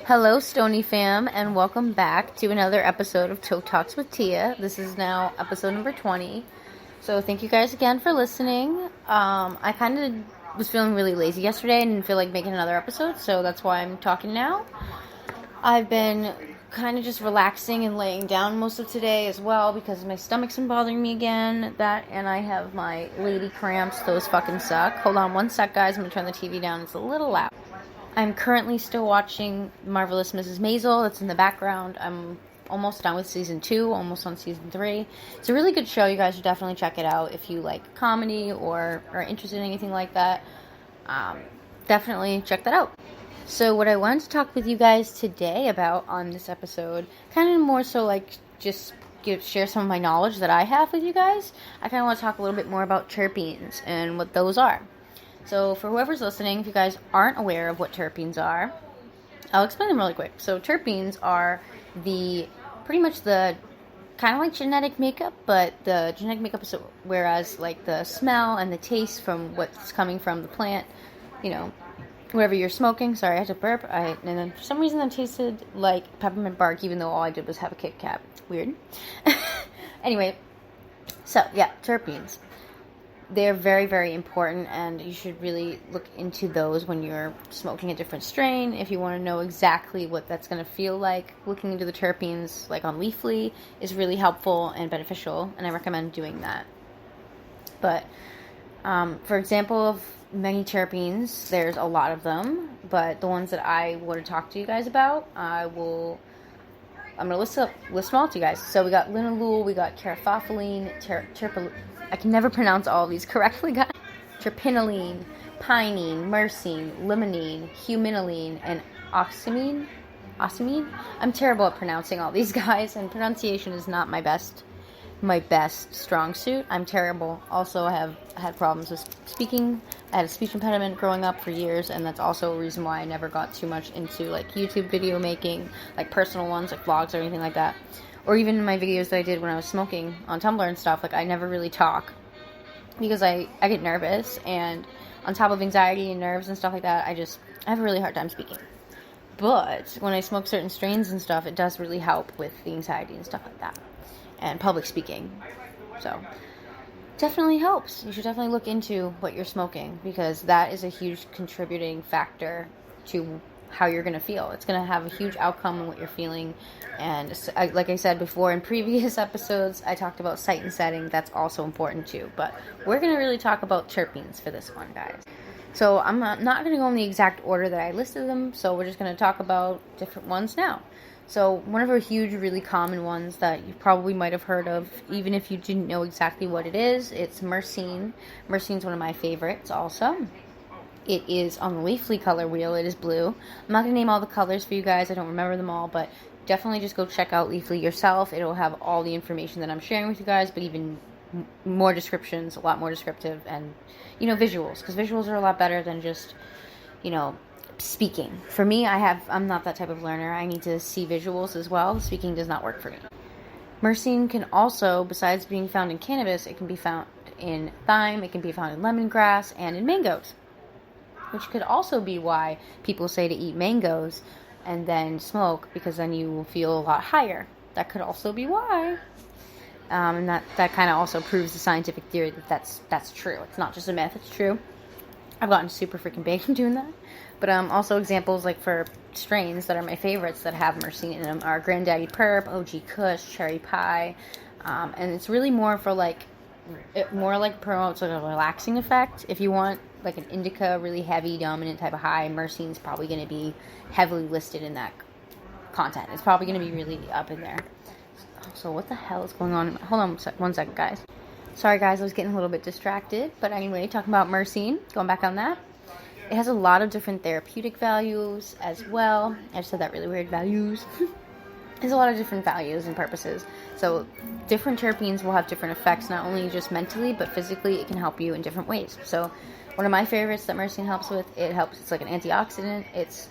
Hello, Stoney fam, and welcome back to another episode of TokeTalks with Tia. This is now episode number 20. So thank you guys again for listening. I kind of was feeling really lazy yesterday and didn't feel like making another episode, so that's why I'm talking now. I've been kind of just relaxing and laying down most of today as well because my stomach's been bothering me again. That and I have my lady cramps. Those fucking suck. Hold on one sec, guys. I'm going to turn the TV down. It's a little loud. I'm currently still watching Marvelous Mrs. Maisel. That's in the background. I'm almost done with season 2, almost on season 3. It's a really good show. You guys should definitely check it out if you like comedy or are interested in anything like that. Definitely check that out. So what I wanted to talk with you guys today about on this episode, kind of more so like just share some of my knowledge that I have with you guys. I kind of want to talk a little bit more about terpenes and what those are. So for whoever's listening, if you guys aren't aware of what terpenes are, I'll explain them really quick. So terpenes are pretty much the kind of like genetic makeup, but the genetic makeup is whereas like the smell and the taste from what's coming from the plant, you know, whatever you're smoking. Sorry, I had to burp. And then for some reason it tasted like peppermint bark, even though all I did was have a Kit Kat. Weird. Anyway, so yeah, terpenes. They're very, very important, and you should really look into those when you're smoking a different strain. If you want to know exactly what that's going to feel like, looking into the terpenes, like on Leafly, is really helpful and beneficial, and I recommend doing that. But, for example, of many terpenes, there's a lot of them, but the ones that I want to talk to you guys about, I'm going to list them all to you guys. So we got linalool, we got carfofylline, I can never pronounce all of these correctly, guys. Terpinolene, Piney, Mercene, limonene, huminoline, and oxamine. I'm terrible at pronouncing all these guys, and pronunciation is not my best strong suit. I'm terrible. Also, I have had problems with speaking. I had a speech impediment growing up for years, and that's also a reason why I never got too much into like YouTube video making, like personal ones, like vlogs or anything like that. Or even my videos that I did when I was smoking on Tumblr and stuff, like I never really talk because I get nervous, and on top of anxiety and nerves and stuff like that, I have a really hard time speaking. But when I smoke certain strains and stuff, it does really help with the anxiety and stuff like that, and public speaking. So definitely helps. You should definitely look into what you're smoking because that is a huge contributing factor to how you're going to feel. It's going to have a huge outcome on what you're feeling. And like I said before in previous episodes, I talked about sight and setting. That's also important too. But we're going to really talk about terpenes for this one, guys. So I'm not going to go in the exact order that I listed them. So we're just going to talk about different ones now. So one of our huge, really common ones that you probably might have heard of, even if you didn't know exactly what it is, it's Mercene. Mercene's one of my favorites also. It is on the Leafly color wheel. It is blue. I'm not going to name all the colors for you guys. I don't remember them all, but definitely just go check out Leafly yourself. It'll have all the information that I'm sharing with you guys, but even more descriptions, a lot more descriptive, and, visuals, because visuals are a lot better than just, speaking. For me, I'm not that type of learner. I need to see visuals as well. Speaking does not work for me. Mercene can also, besides being found in cannabis, it can be found in thyme, it can be found in lemongrass, and in mangoes. Which could also be why people say to eat mangoes and then smoke, because then you will feel a lot higher. That could also be why. And that kind of also proves the scientific theory that that's true. It's not just a myth, it's true. I've gotten super freaking big from doing that. But also examples like for strains that are my favorites that have Mercene in them are Granddaddy Perp, OG Kush, Cherry Pie. And it's really more for it more like promotes like a relaxing effect. If you want like an indica, really heavy, dominant type of high, Mercene's probably going to be heavily listed in that content. It's probably going to be really up in there. So what the hell is going on? Hold on one second, guys. Sorry, guys, I was getting a little bit distracted. But anyway, talking about Mercene, going back on that. It has a lot of different therapeutic values as well. I just said that really weird, values. There's a lot of different values and purposes. So different terpenes will have different effects, not only just mentally, but physically. It can help you in different ways. So one of my favorites that Mercene helps with, it's like an antioxidant. It's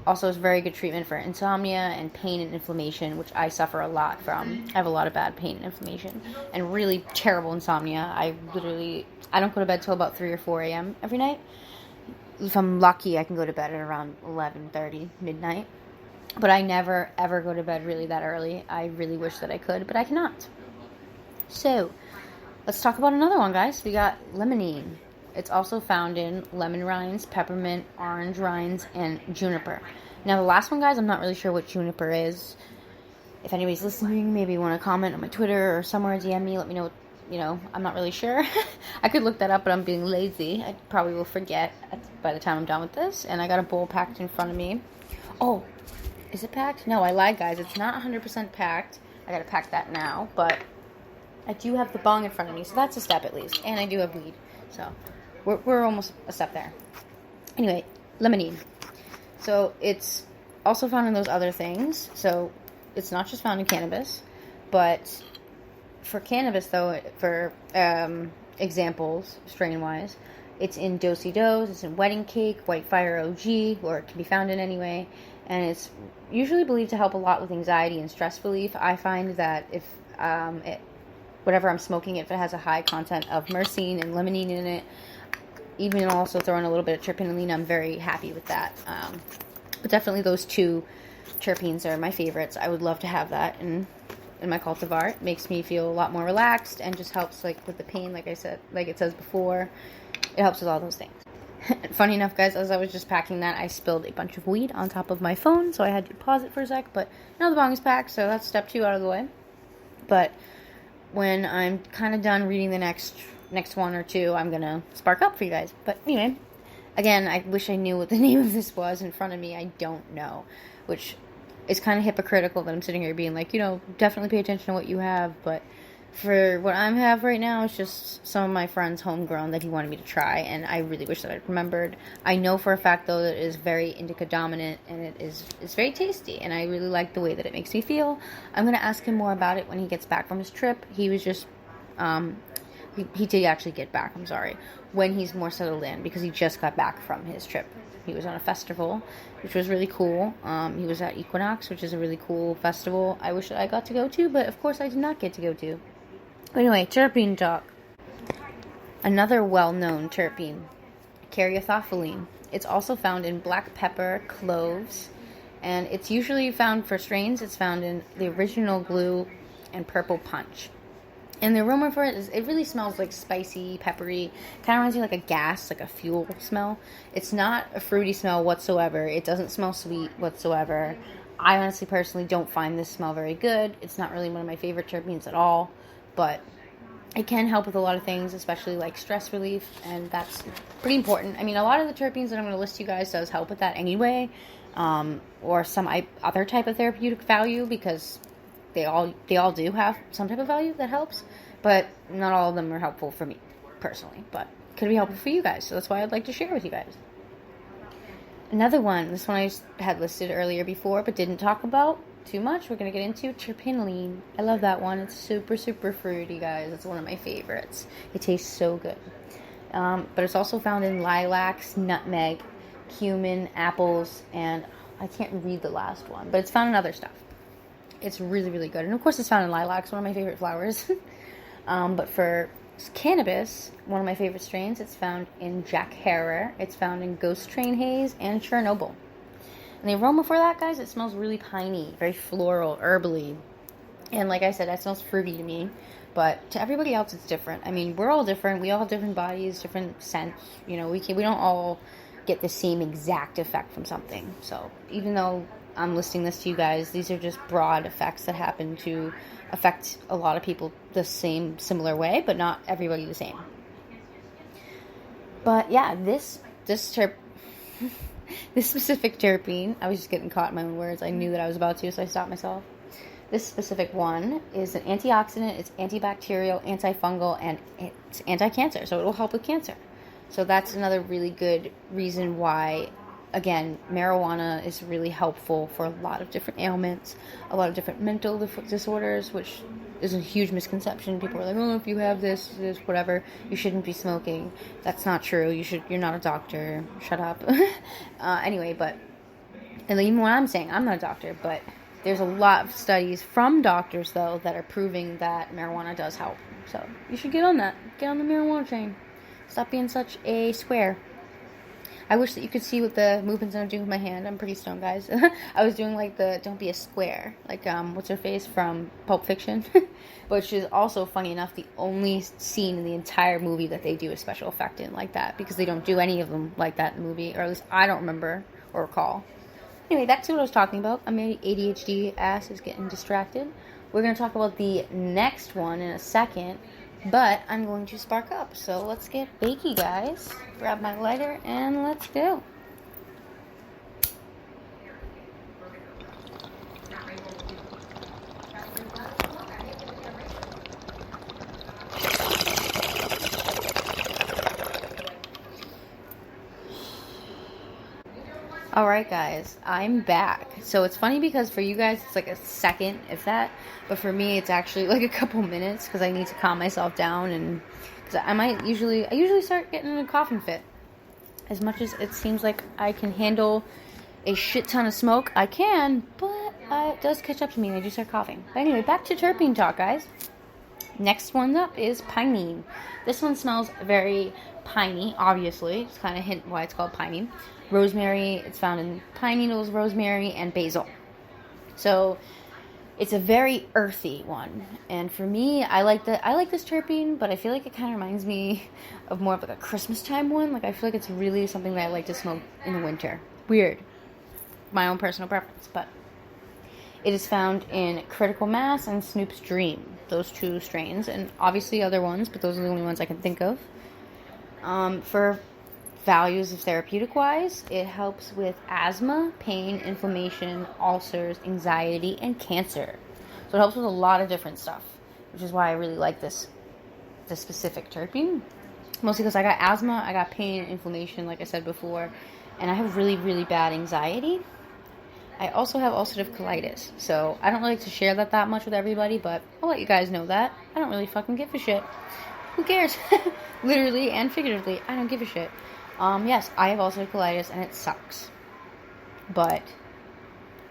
also a very good treatment for insomnia and pain and inflammation, which I suffer a lot from. I have a lot of bad pain and inflammation and really terrible insomnia. I don't go to bed till about 3 or 4 a.m. every night. If I'm lucky, I can go to bed at around 11:30, midnight. But I never, ever go to bed really that early. I really wish that I could, but I cannot. So, let's talk about another one, guys. We got limonene. It's also found in lemon rinds, peppermint, orange rinds, and juniper. Now, the last one, guys, I'm not really sure what juniper is. If anybody's listening, maybe you want to comment on my Twitter or somewhere, DM me, let me know what, I'm not really sure. I could look that up, but I'm being lazy. I probably will forget by the time I'm done with this. And I got a bowl packed in front of me. Oh, is it packed? No, I lied, guys. It's not 100% packed. I gotta pack that now, but I do have the bong in front of me, so that's a step at least. And I do have weed, so we're almost a step there. Anyway, limonene. So it's also found in those other things. So it's not just found in cannabis, but for cannabis, though, for examples, strain-wise, it's in Do-Si-Dos, it's in Wedding Cake, White Fire OG, or it can be found in anyway, and it's usually believed to help a lot with anxiety and stress relief. I find that if whatever I'm smoking, if it has a high content of Mercene and limonene in it, even also throwing a little bit of terpene, I'm very happy with that. But definitely those two terpenes are my favorites. I would love to have that in my cultivar. It makes me feel a lot more relaxed and just helps with the pain, like I said, like it says before. It helps with all those things. Funny enough, guys, as I was just packing that, I spilled a bunch of weed on top of my phone, so I had to pause it for a sec, but now the bong is packed, so that's step 2 out of the way. But when I'm kind of done reading the next one or two, I'm going to spark up for you guys. But anyway, again, I wish I knew what the name of this was in front of me. I don't know, which is kind of hypocritical that I'm sitting here being like, definitely pay attention to what you have. But for what I have right now, it's just some of my friends' homegrown that he wanted me to try, and I really wish that I'd remembered. I know for a fact, though, that it is very indica dominant, and it's very tasty, and I really like the way that it makes me feel. I'm going to ask him more about it when he gets back from his trip. He was just, he did actually get back, I'm sorry, when he's more settled in, because he just got back from his trip. He was on a festival, which was really cool. He was at Equinox, which is a really cool festival. I wish that I got to go to, but of course I did not get to go to. Anyway, terpene talk. Another well-known terpene, caryophyllene. It's also found in black pepper, cloves, and it's usually found for strains. It's found in the original glue and purple punch. And the aroma for it is, it really smells like spicy, peppery. Kind of reminds me like a gas, like a fuel smell. It's not a fruity smell whatsoever. It doesn't smell sweet whatsoever. I honestly, personally, don't find this smell very good. It's not really one of my favorite terpenes at all. But it can help with a lot of things, especially like stress relief, and that's pretty important. I mean, a lot of the terpenes that I'm going to list you guys does help with that anyway, or some other type of therapeutic value, because they all do have some type of value that helps, but not all of them are helpful for me personally, but could be helpful for you guys, so that's why I'd like to share with you guys. Another one, this one I had listed earlier before, but didn't talk about too much, we're going to get into terpenylene. I love that one. It's super, super fruity, guys. It's one of my favorites. It tastes so good. But it's also found in lilacs, nutmeg, cumin, apples, and I can't read the last one, but it's found in other stuff. It's really, really good. And of course it's found in lilacs, one of my favorite flowers. But for cannabis, one of my favorite strains, it's found in Jack Herer. It's found in Ghost Train Haze and Chernobyl. And the aroma for that, guys, it smells really piney, very floral, herbally. And like I said, that smells fruity to me. But to everybody else, it's different. I mean, we're all different. We all have different bodies, different scents. We don't all get the same exact effect from something. So even though I'm listing this to you guys, these are just broad effects that happen to affect a lot of people the same, similar way, but not everybody the same. But yeah, this specific terpene, I was just getting caught in my own words. I knew that I was about to, so I stopped myself. This specific one is an antioxidant, it's antibacterial, antifungal, and it's anti-cancer, so it will help with cancer. So that's another really good reason why, again, marijuana is really helpful for a lot of different ailments, a lot of different mental disorders, which is a huge misconception. People are like, oh, if you have this, whatever, you shouldn't be smoking. That's not true. You're not a doctor. Shut up. Anyway, and even when I'm saying I'm not a doctor, but there's a lot of studies from doctors, though, that are proving that marijuana does help. So you should get on that. Get on the marijuana train. Stop being such a square. I wish that you could see what the movements I'm doing with my hand. I'm pretty stoned, guys. I was doing like the don't be a square, like what's her face from Pulp Fiction, which is also, funny enough, the only scene in the entire movie that they do a special effect in like that, because they don't do any of them like that in the movie, or at least I don't remember or recall. Anyway, back to what I was talking about. My ADHD ass is getting distracted. We're going to talk about the next one in a second, but I'm going to spark up. So let's get bakey, guys. Grab my lighter and let's go. Alright guys, I'm back. So it's funny because for you guys it's like a second, if that, but for me it's actually like a couple minutes because I need to calm myself down, and because I usually start getting in a coughing fit. As much as it seems like I can handle a shit ton of smoke, I can, but it does catch up to me and I do start coughing. But anyway, back to terpene talk, guys. Next one up is Piney. This one smells very piney, obviously. It's kind of hint why it's called Piney. Rosemary, it's found in pine needles, rosemary, and basil. So it's a very earthy one. And for me, I like this terpene, but I feel like it kind of reminds me of more of like a Christmas time one. Like I feel like it's really something that I like to smoke in the winter. Weird. My own personal preference, but it is found in Critical Mass and Snoop's Dream. Those two strains, and obviously other ones, but those are the only ones I can think of. For values of therapeutic-wise, it helps with asthma, pain, inflammation, ulcers, anxiety, and cancer. So it helps with a lot of different stuff, which is why I really like this specific terpene. Mostly because I got asthma, I got pain, inflammation, like I said before, and I have really, really bad anxiety. I also have ulcerative colitis, so I don't like to share that much with everybody, but I'll let you guys know that. I don't really fucking give a shit. Who cares? Literally and figuratively, I don't give a shit. Yes, I have ulcerative colitis and it sucks. But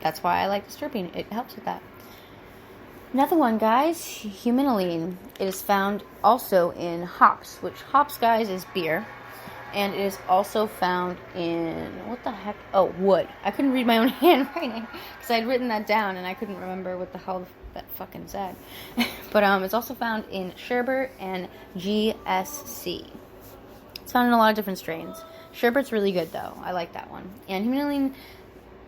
that's why I like this terpene. It helps with that. Another one, guys, humanoline. It is found also in hops, which hops, guys, is beer. And it is also found in, what the heck? Oh, wood. I couldn't read my own handwriting because I'd written that down and I couldn't remember what the hell that fucking said. But it's also found in sherbet and GSC. It's found in a lot of different strains. Sherbet's really good though. I like that one. And humanoline,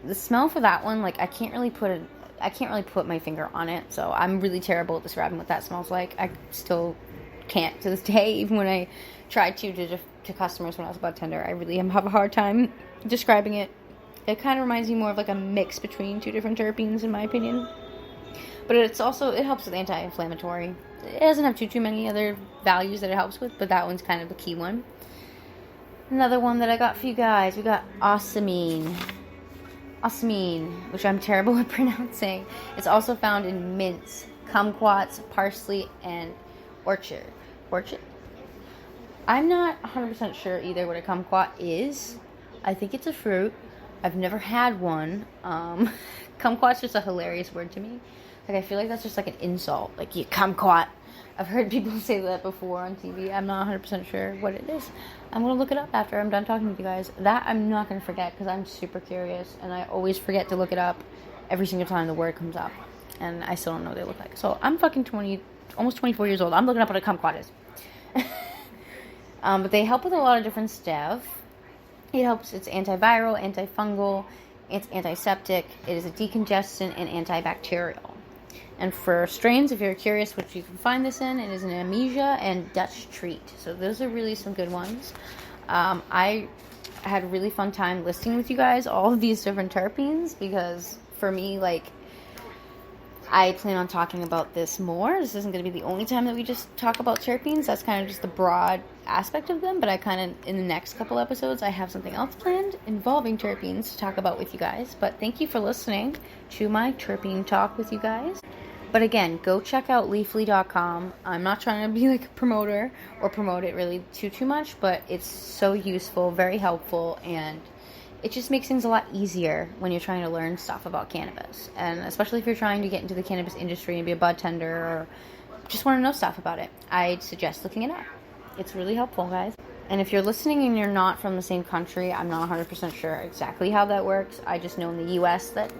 the smell for that one, like I can't really put my finger on it. So I'm really terrible at describing what that smells like. I still can't to this day, even when I tried to customers when I was a bartender. I really have a hard time describing it. It kind of reminds me more of like a mix between two different terpenes in my opinion. But it helps with anti-inflammatory. It doesn't have too many other values that it helps with, but that one's kind of the key one. Another one that I got for you guys, we got osmine, which I'm terrible at pronouncing. It's also found in mints, kumquats, parsley, and orchard. I'm not 100% sure either what a kumquat is. I think it's a fruit. I've never had one. Kumquat's just a hilarious word to me. Like, I feel like that's just like an insult. Like, you kumquat. I've heard people say that before on TV. I'm not 100% sure what it is. I'm going to look it up after I'm done talking with you guys. That I'm not going to forget because I'm super curious. And I always forget to look it up every single time the word comes up. And I still don't know what they look like. So, I'm fucking almost 24 years old. I'm looking up what a kumquat is. But they help with a lot of different stuff. It's antiviral, antifungal, it's antiseptic, it is a decongestant, and antibacterial. And for strains, if you're curious what you can find this in, it is an amnesia and Dutch treat. So those are really some good ones. I had a really fun time listing with you guys all of these different terpenes because for me, like, I plan on talking about this more. This isn't going to be the only time that we just talk about terpenes. That's kind of just the broad aspect of them. But I kind of, in the next couple episodes, I have something else planned involving terpenes to talk about with you guys. But thank you for listening to my terpene talk with you guys. But again, go check out leafly.com. I'm not trying to be like a promoter or promote it really too much, but it's so useful, very helpful, and it just makes things a lot easier when you're trying to learn stuff about cannabis. And especially if you're trying to get into the cannabis industry and be a bud tender or just want to know stuff about it, I'd suggest looking it up. It's really helpful, guys. And if you're listening and you're not from the same country, I'm not 100% sure exactly how that works. I just know in the U.S. that